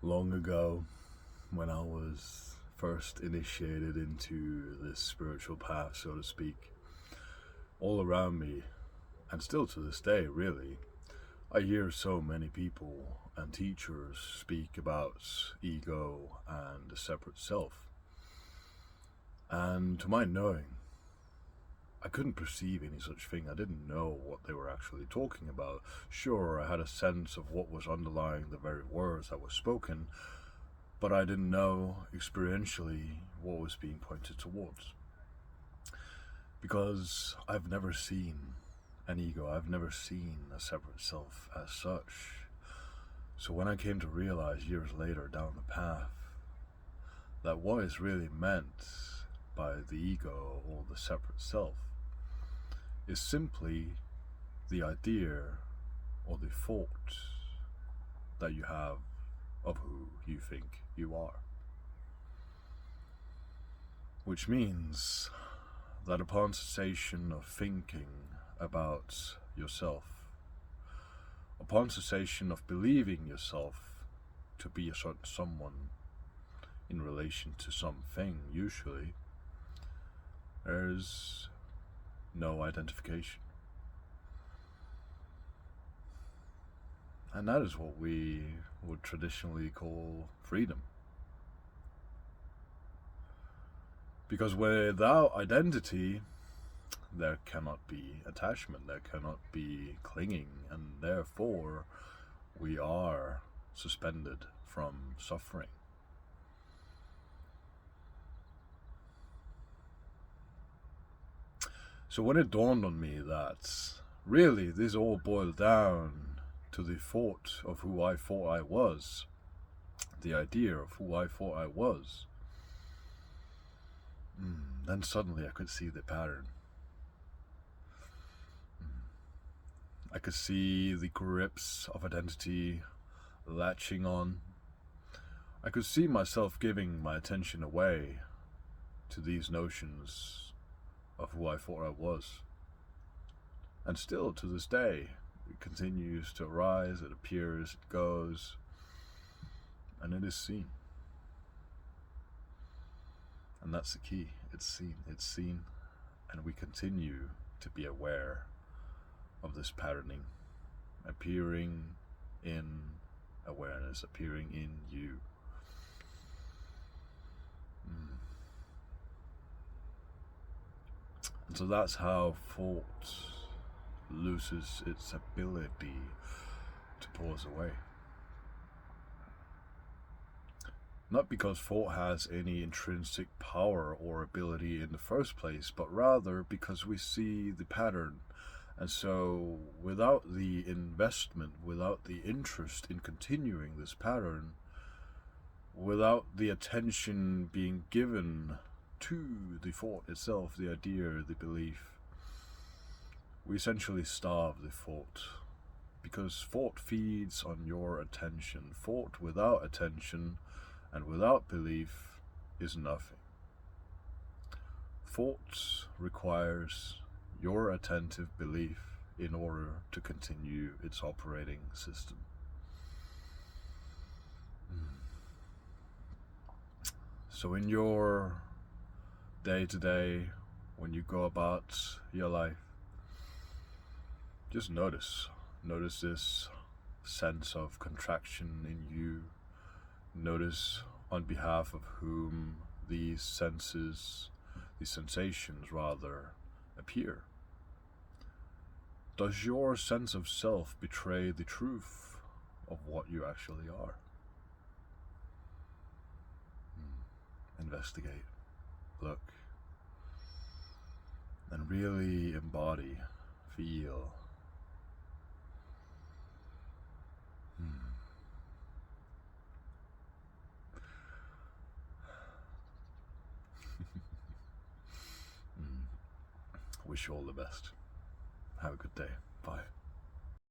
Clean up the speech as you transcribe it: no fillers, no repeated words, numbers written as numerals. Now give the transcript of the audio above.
Long ago, when I was first initiated into this spiritual path, so to speak, all around me, and still to this day, really, I hear so many people and teachers speak about ego and the separate self. And to my knowing, I couldn't perceive any such thing. I didn't know what they were actually talking about. Sure, I had a sense of what was underlying the very words that were spoken, but I didn't know experientially what was being pointed towards. Because I've never seen an ego, I've never seen a separate self as such. So when I came to realize years later down the path that what is really meant by the ego or the separate self is simply the idea or the thought that you have of who you think you are. Which means that upon cessation of thinking about yourself, upon cessation of believing yourself to be a certain someone in relation to something, usually, there's no identification. And that is what we would traditionally call freedom. Because without identity, there cannot be attachment, there cannot be clinging, and therefore we are suspended from suffering. So when it dawned on me that really this all boiled down to the thought of who I thought I was, the idea of who I thought I was, then suddenly I could see the pattern. I could see the grips of identity latching on. I could see myself giving my attention away to these notions of who I thought I was. And still to this day, it continues to arise, it appears, it goes, and it is seen. And that's the key. It's seen, and we continue to be aware of this patterning, appearing in awareness, appearing in you. And so that's how thought loses its ability to pull us away. Not because thought has any intrinsic power or ability in the first place, but rather because we see the pattern. And so without the investment, without the interest in continuing this pattern, without the attention being given to the thought itself, the idea, the belief, we essentially starve the thought. Because thought feeds on your attention. Thought without attention and without belief is nothing. Thought requires your attentive belief in order to continue its operating system. So in your day-to-day, when you go about your life, just notice this sense of contraction in you. Notice on behalf of whom these sensations rather, appear. Does your sense of self betray the truth of what you actually are? Investigate, look, and really embody, feel. Wish you all the best. Have a good day. Bye.